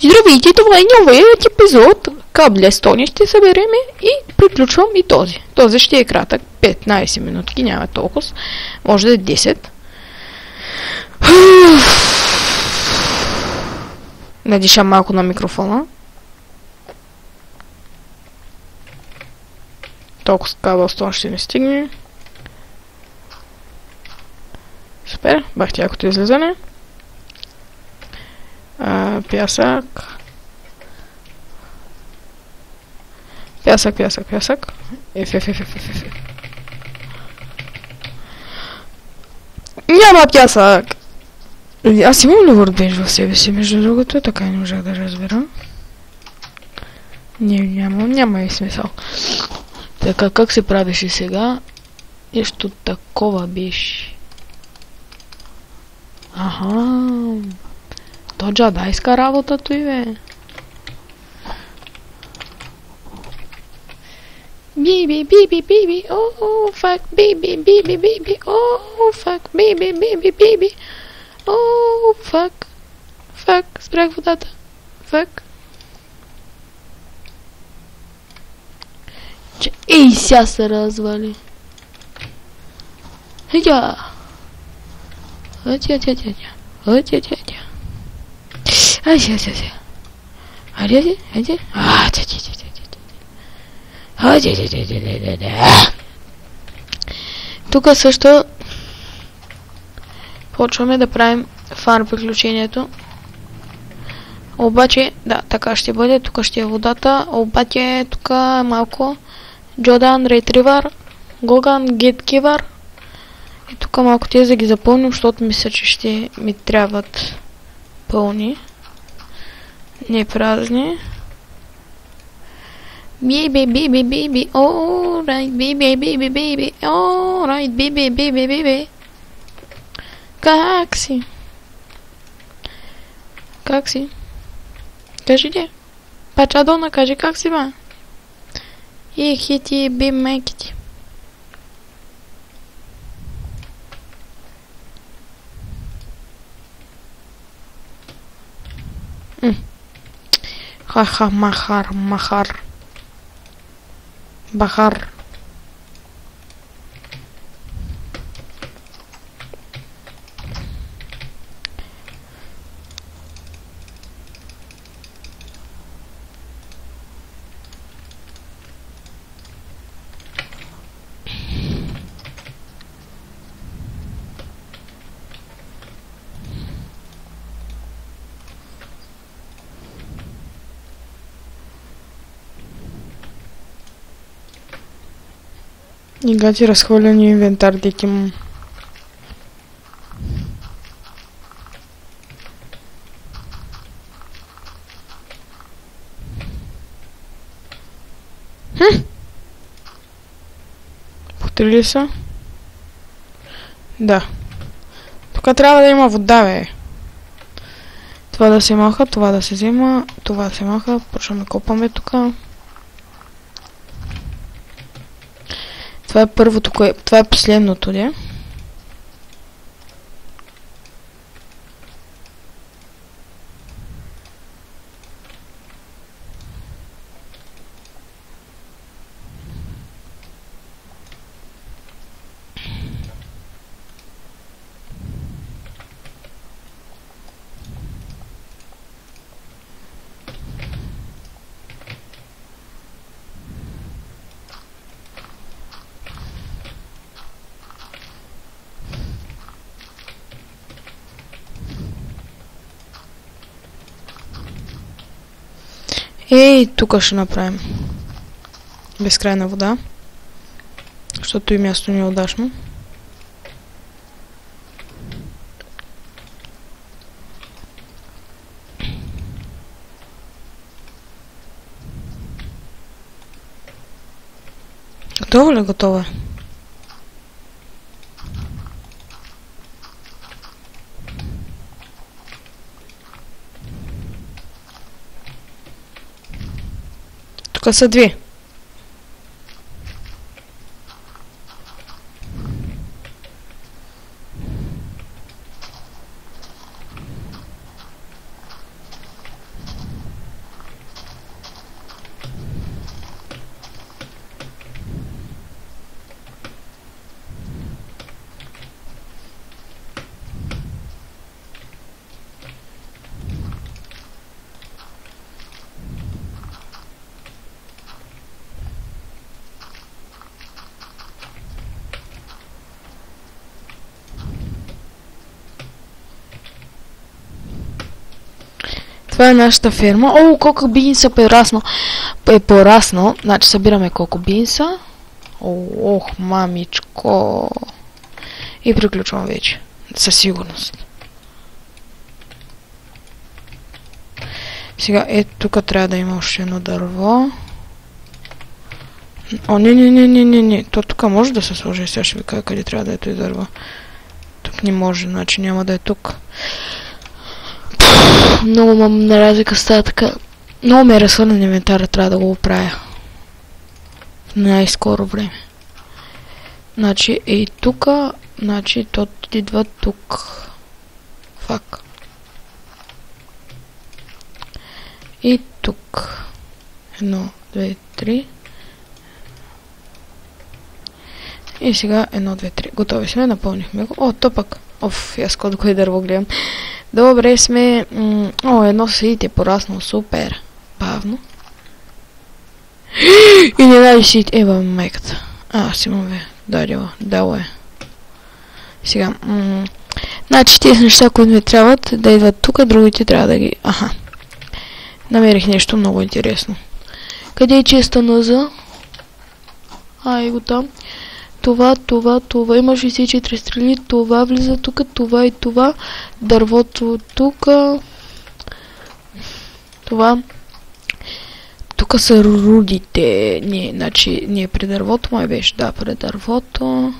Здравейте, това е новият епизод. Кабля Естония ще събереме и приключвам и този. Този ще е кратък, 15 минутки, няма толкова. Може да е 10. Надишам малко на микрофона. Толкова с Кабля Естония ще не стигне. Супер, бах тякото излизане. Пясък. Пясък. Еф. Няма пясък! Аз имам ли workbench в себе си, между другото, така и не можах да разбера. Няма и смисъл. Така, как се правеше сега? Нещо такова беше. Аха. То джадайска работа и бе. Биби, oh fuck, биби, oh fuck, биби, oh fuck, спрях водата, fuck. Ей, ся се развали. Хея. Атя. Тук също почваме да правим фарм приключението. Обаче, да, така ще бъде. Тук ще е водата. Обаче, тук е малко Джодан Ретривър, Гоган Геткивър. И тук малко тези да ги запълним, защото мисля, че ще ми трябват пълни. Не празни. Биби, alright, биби, alright, биби. Как си? Кажи ли? Пачадона, кажи как си, ба? И хити, би мекити. Ха-ха, махар. Бахар. И гати разхвърлени инвентар, дети му. Повторили са? Да. Тук трябва да има вода, бе. Това да се маха, това да се взема, това да се маха. Почваме копаме тук. Това е първото, това е последното, не? Ей, тук ще направим безкрайна вода, защото и място не е удачно. Готово ли? Готово е. Тук са две. Това е нашата ферма. О, колко бинса е пораснал. Значи събираме колко бинса. Ох, мамичко. И приключвам вече. Със сигурност. Сега, тук трябва да има още едно дърво. О, не. То тук може да се сложи. Сега ще ви кажа къде трябва да е този дърво. Тук не може, значи няма да е тук. Много на разлика става така. Много ме е разхвърлен инвентара, трябва да го оправя. В най-скоро време. Значи и тук, значи то идва тук. Фак. И тук. 1, 2, 3. И сега 1, 2, 3. Готови сме, напълнихме го. О, то пък. Оф, аз кой кое дърво гледам. Добре сме. О, едно сидите пораснало. Супер. Бавно. И не дай си. Ева майката. Аз имам бе. Дало е. Сега. Значи тези неща, които ми трябват да идват тук, другите трябва да ги... Аха. Намерих нещо много интересно. Къде е честа ноза? Ай го там. Това. Има 64 стрели. Това влиза тук. Това и това. Дървото тук. Това. Тук са рудите. Не при дървото май беше. Да, при дървото.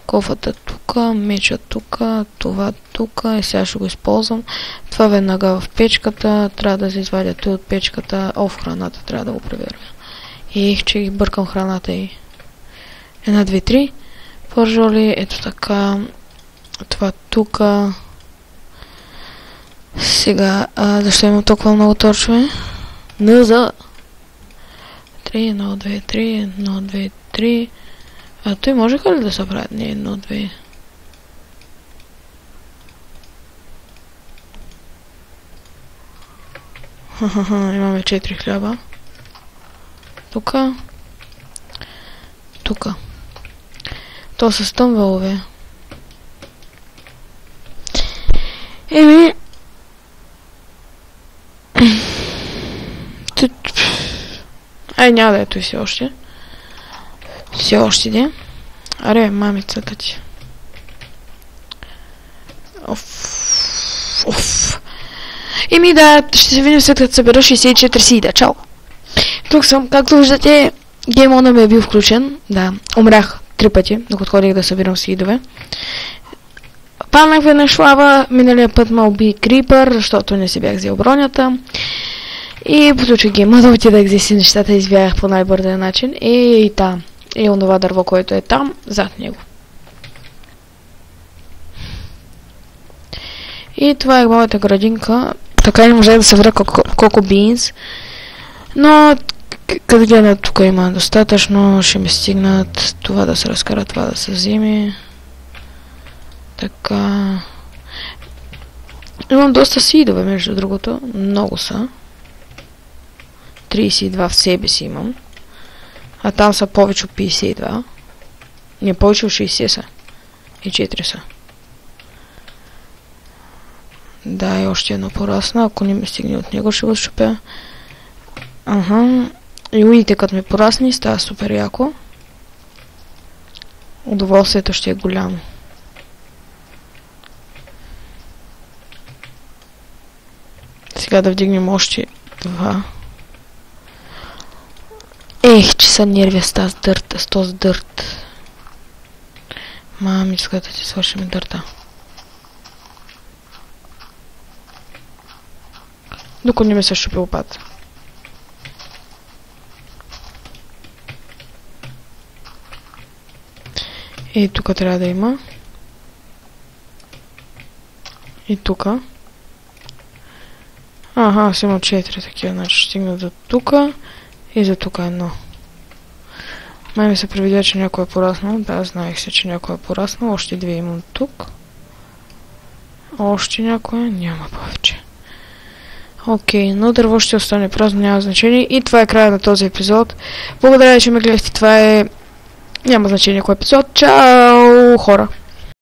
Кофата тук. Меча тук. Това тук. И сега ще го използвам. Това веднага в печката. Трябва да се извадя той от печката. О, в храната трябва да го проверя. Че ги бъркам храната и... 1, 2, 3. Пържоли, ето така. Това тук. Сега, защо има толкова много торчове? Нъза. 3, 1, 2, 3, 1, 2, 3. Той може ли да се прави? Не, 1, 2. Имаме 4 хляба. Тука. Тука. То са стъмвалове. Ай, няма да ето и все още. Все още де. Аре, мамицата ти. Оф. Да, ще се видим след като събера 64 сида. Чао. Тук съм, както виждате, геймона ми е бил включен. Да, умрях 3 пъти, докато ходих да събирам сидове. Паднах веднъж лава, миналия път ме уби крипър, защото не си бях взел бронята. И потучих гейма да отидах за си нещата, извяях по най-бързия начин. И там. И онова дърво, което е там, зад него. И това е моята градинка. Така не можах да събера колко бинс. Но като гледам тук има достатъчно, ще ми стигнат това да се разкара, това да се вземе. Така. Имам доста сидове, между другото. Много са. 32 в себе си имам. А там са повече от 52. Не, повече от 60 са. И 4 са. Да, и още едно порасна. Ако не ми стигне от него, ще го щупя. Ага. И видите, като ми порасни, става супер яко. Удоволствието ще е голямо. Сега да вдигнем още 2. Че са нервя с този дърт. Мамичка, да ти свършим дърта. Докато не ме се щупи опад. И тук трябва да има. И тук. Ага, аз имам 4 такива, значи ще стигна до тук. И за тук едно. Май ми се привидя, че някой е пораснал. Да, знаех се, че някой е пораснал. Още 2 имам тук. Още някой. Няма повече. Окей, но дърво ще остане празно, няма значение. И това е края на този епизод. Благодаря, че ме гледахте. Това е... Няма значение кой епизод. Чао, хора!